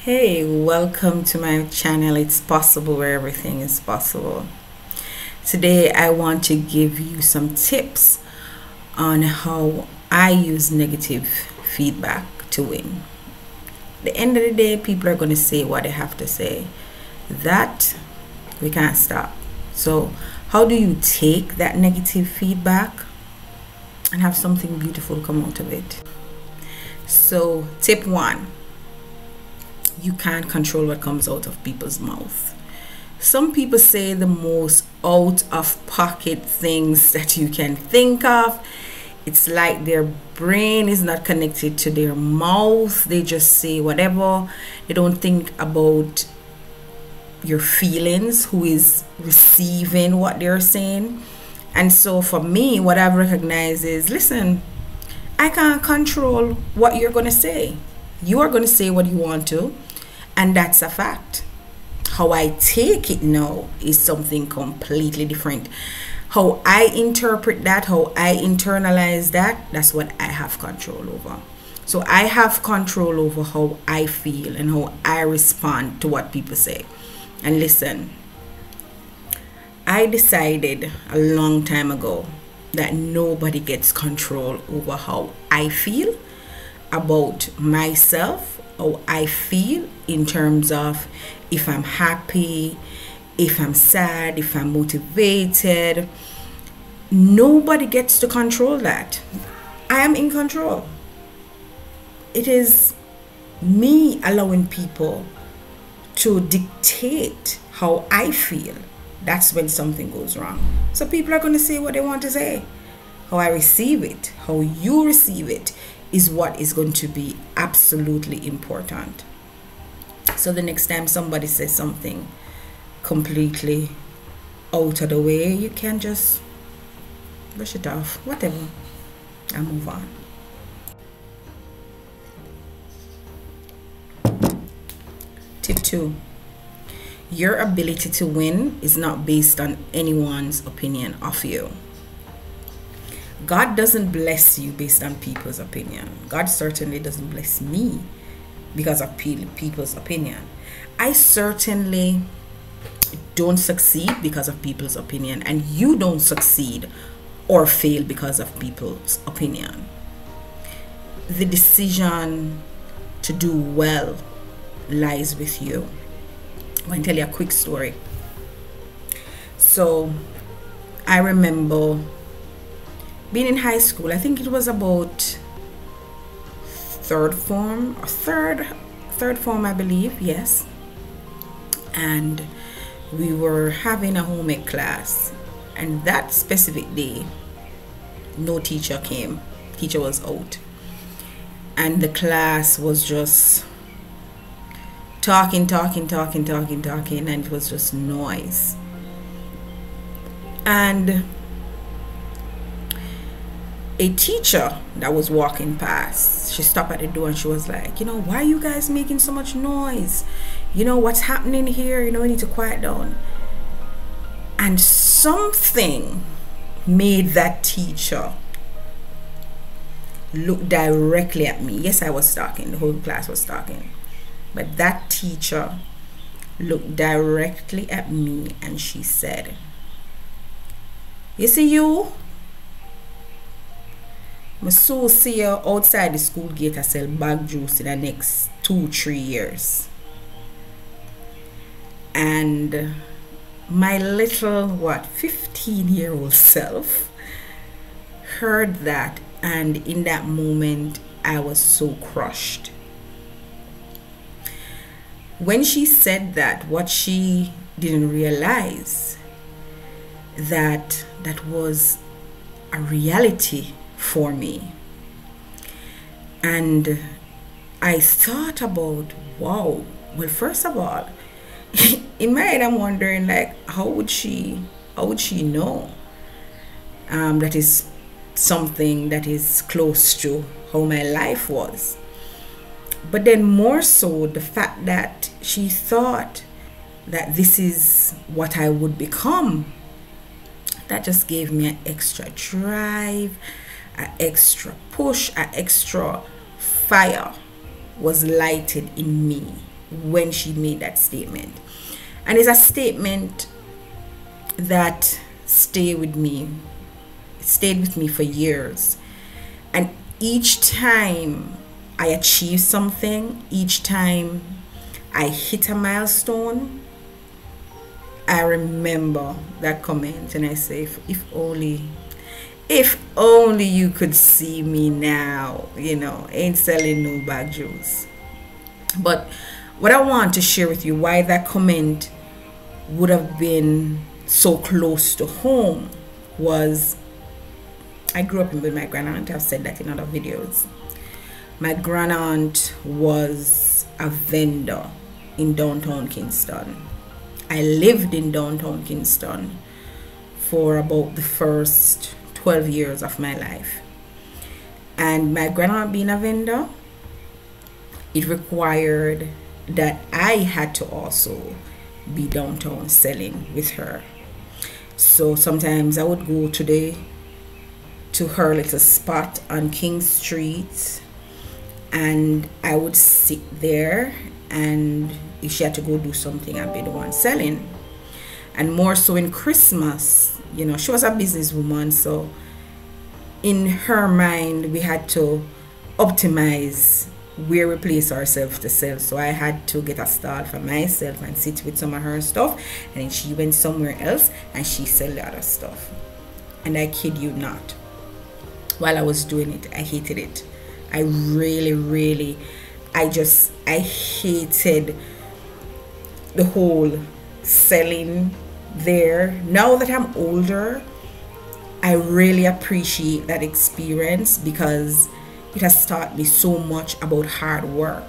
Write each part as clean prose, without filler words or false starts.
Hey, welcome to my channel. It's possible where everything is possible. Today I want to give you some tips on how I use negative feedback to win. At the end of the day, people are going to say what they have to say. That we can't stop. So how do you take that negative feedback and have something beautiful come out of it? So tip one: you can't control what comes out of people's mouth. Some people say the most out of pocket things that you can think of. It's like their brain is not connected to their mouth. They just say whatever. They don't think about your feelings, who is receiving what they're saying. And so for me, what I've recognized is, listen, I can't control what you're going to say. You are going to say what you want to, and that's a fact. How I take it now is something completely different. How I interpret that, how I internalize that, that's what I have control over. So I have control over how I feel and how I respond to what people say. And listen, I decided a long time ago that nobody gets control over how I feel about myself, how I feel in terms of if I'm happy, if I'm sad, if I'm motivated. Nobody gets to control that. I am in control. It is me allowing people to dictate how I feel. That's when something goes wrong. So people are going to say what they want to say. How I receive it, how you receive it, is what is going to be absolutely important. So the next time somebody says something completely out of the way, you can just brush it off, whatever, and move on. Tip 2: your ability to win is not based on anyone's opinion of you. God doesn't bless you based on people's opinion. God certainly doesn't bless me because of people's opinion. I certainly don't succeed because of people's opinion, and you don't succeed or fail because of people's opinion. The decision to do well lies with you. I'm going to tell you a quick story. So I remember being in high school. I think it was about third form, I believe, yes. And we were having a home ec class, and that specific day no teacher came. Teacher was out, and the class was just talking, and it was just noise. And a teacher that was walking past, she stopped at the door and she was like, why are you guys making so much noise? What's happening here? We need to quiet down. And something made that teacher look directly at me. Yes, I was talking, the whole class was talking, but that teacher looked directly at me and she said, you see you? I so see you outside the school gate. I sell bag juice in the next 2-3 years. And my little 15-year-old self heard that, and in that moment I was so crushed. When she said that, what she didn't realize that was a reality for me. And I thought about, wow, well, first of all, in my head I'm wondering, like, how would she know that is something that is close to how my life was. But then more so the fact that she thought that this is what I would become, that just gave me an extra drive, an extra push, an extra fire was lighted in me when she made that statement. And it's a statement that stayed with me for years. And each time I achieve something, each time I hit a milestone, I remember that comment and I say, if only you could see me now, ain't selling no bag juice. But what I want to share with you, why that comment would have been so close to home, was I grew up with my grandaunt. I've said that in other videos. My grandaunt was a vendor in downtown Kingston. I lived in downtown Kingston for about the first 12 years of my life. And my grandaunt being a vendor, it required that I had to also be downtown selling with her. So sometimes I would go to her little spot on King Street, and I would sit there, and if she had to go do something, I'd be the one selling. And more so in Christmas, she was a businesswoman, so in her mind we had to optimize where we place ourselves to sell. So I had to get a stall for myself and sit with some of her stuff, and then she went somewhere else and she sell the other stuff. And I kid you not, while I was doing it, I hated it. I really I hated the whole selling there. Now that I'm older, I really appreciate that experience because it has taught me so much about hard work.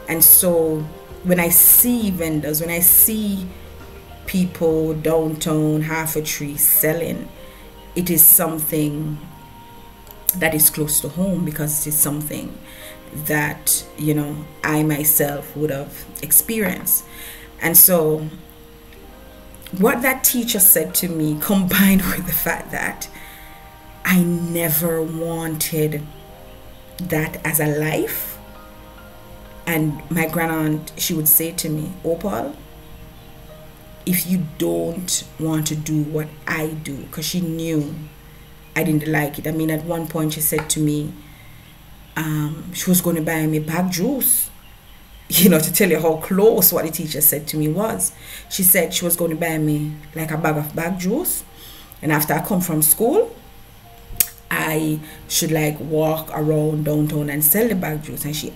And so when I see vendors, when I see people downtown half a tree selling, it is something that is close to home because it is something that I myself would have experienced. And so what that teacher said to me, combined with the fact that I never wanted that as a life, and my grandaunt, she would say to me, Opal, if you don't want to do what I do, because she knew I didn't like it. I mean, at one point she said to me, she was going to buy me bag juice, to tell you how close what the teacher said to me was. She said she was going to buy me like a bag of bag juice, and after I come from school, I should like walk around downtown and sell the bag juice. And she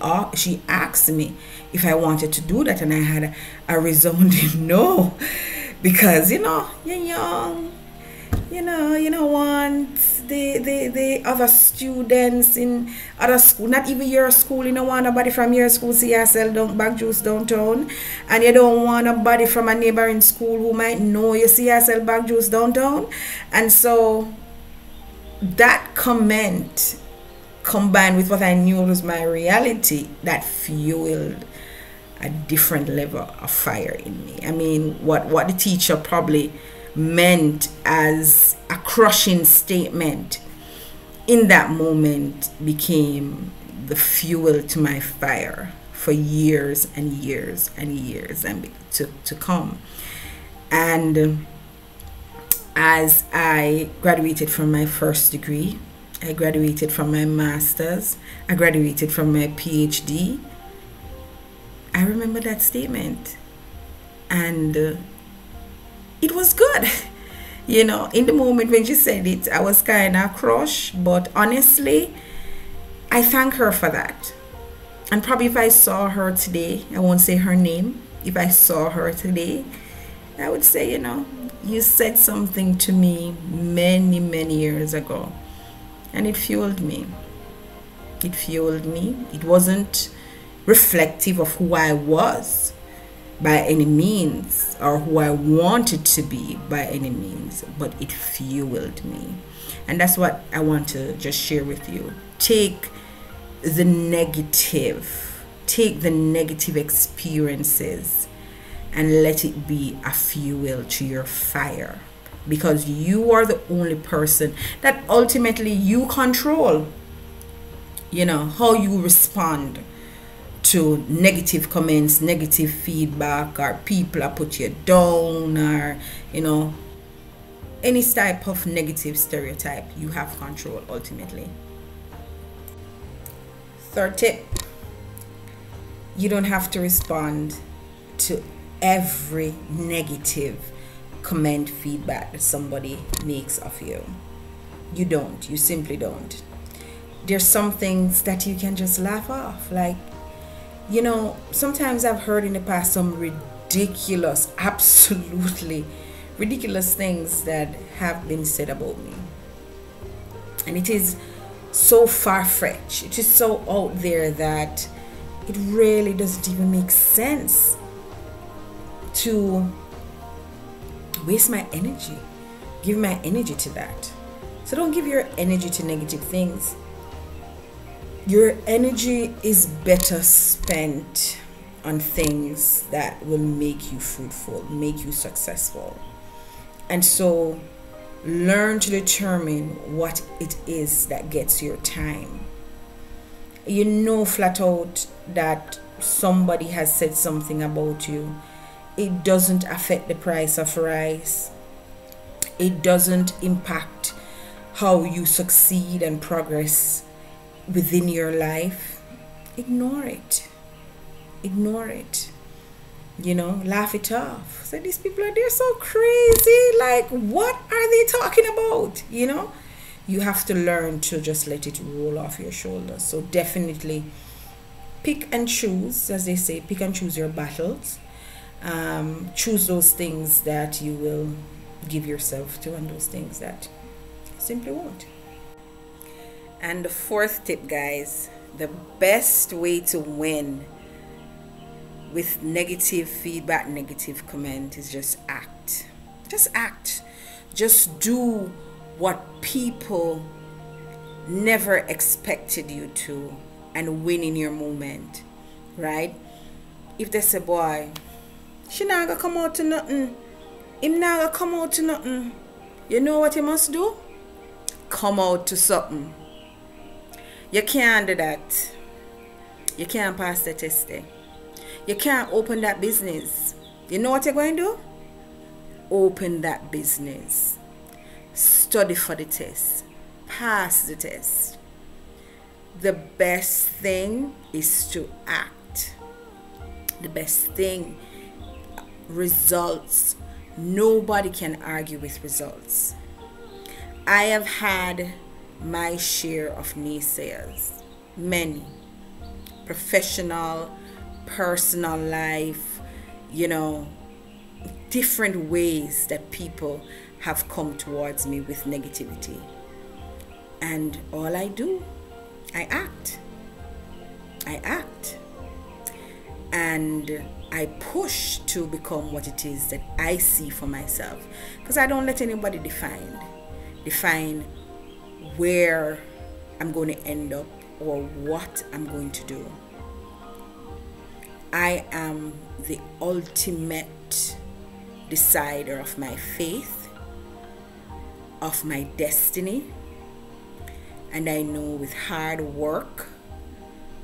asked me if I wanted to do that, and I had a resounding no, because you're young, you don't want the other students in other school, not even your school, you don't want nobody from your school see you sell bag juice downtown, and you don't want nobody from a neighboring school who might know you see you sell bag juice downtown. And so that comment, combined with what I knew was my reality, that fueled a different level of fire in me. I mean, what the teacher probably meant as a crushing statement in that moment became the fuel to my fire for years and years and years and to come. And as I graduated from my first degree, I graduated from my master's, I graduated from my PhD, I remember that statement, and it was good. In the moment when she said it, I was kind of crushed, but honestly, I thank her for that. And probably if I saw her today, I won't say her name, if I saw her today, I would say, you said something to me many, many years ago, and it fueled me. It fueled me. It wasn't reflective of who I was by any means, or who I wanted to be by any means, but it fueled me. And that's what I want to just share with you. Take the negative experiences and let it be a fuel to your fire, because you are the only person that ultimately you control how you respond to negative comments, negative feedback, or people are put you down, or any type of negative stereotype. You have control ultimately. Third tip: you don't have to respond to every negative comment, feedback that somebody makes of you. You simply don't. There's some things that you can just laugh off. Like, sometimes I've heard in the past some ridiculous, absolutely ridiculous things that have been said about me. And it is so far-fetched, it is so out there that it really doesn't even make sense to waste my energy, give my energy to that. So don't give your energy to negative things. Your energy is better spent on things that will make you fruitful, make you successful. And so learn to determine what it is that gets your time. Flat out that somebody has said something about you. It doesn't affect the price of rice. It doesn't impact how you succeed and progress within your life. Ignore it. Laugh it off. So these people they're so crazy. Like, what are they talking about? You have to learn to just let it roll off your shoulders. So definitely pick and choose, as they say, pick and choose your battles. Choose those things that you will give yourself to, and those things that you simply won't. And the fourth tip, guys, the best way to win with negative feedback, negative comment, is just act. Just do what people never expected you to, and win in your moment, right? If they say, boy, she not gonna come out to nothing, him not gonna come out to nothing, you know what you must do? Come out to something. You can't do that. You can't pass the test there. You can't open that business. You know what you're going to do? Open that business. Study for the test. Pass the test. The best thing is to act. The best thing, results. Nobody can argue with results. I have had my share of naysayers. Many. Professional, personal life, different ways that people have come towards me with negativity. And all I do, I act. And I push to become what it is that I see for myself. Because I don't let anybody define where I'm going to end up or what I'm going to do. I am the ultimate decider of my faith, of my destiny, and I know with hard work,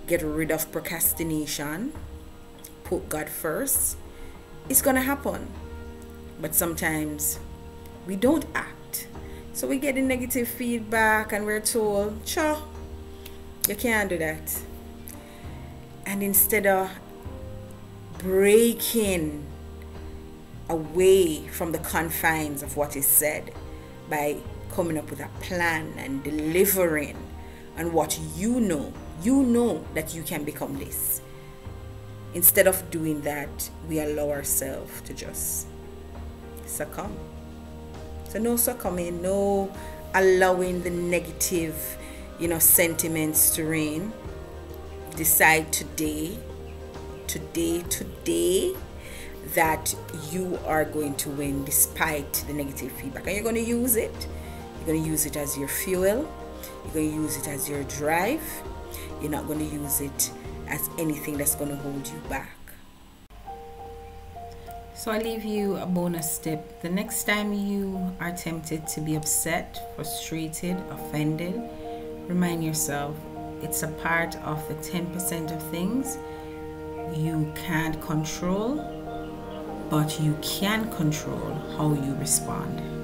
get rid of procrastination, put God first, it's gonna happen. But sometimes we don't act, so we get the negative feedback and we're told, "Cha, you can't do that." And instead of breaking away from the confines of what is said by coming up with a plan and delivering on what you know that you can become this. Instead of doing that, we allow ourselves to just succumb. So no succumbing, no allowing the negative, sentiments to reign. Decide today that you are going to win despite the negative feedback, and you're going to use it. You're going to use it as your fuel. You're going to use it as your drive. You're not going to use it as anything that's going to hold you back. So I leave you a bonus tip. The next time you are tempted to be upset, frustrated, offended, remind yourself it's a part of the 10% of things you can't control, but you can control how you respond.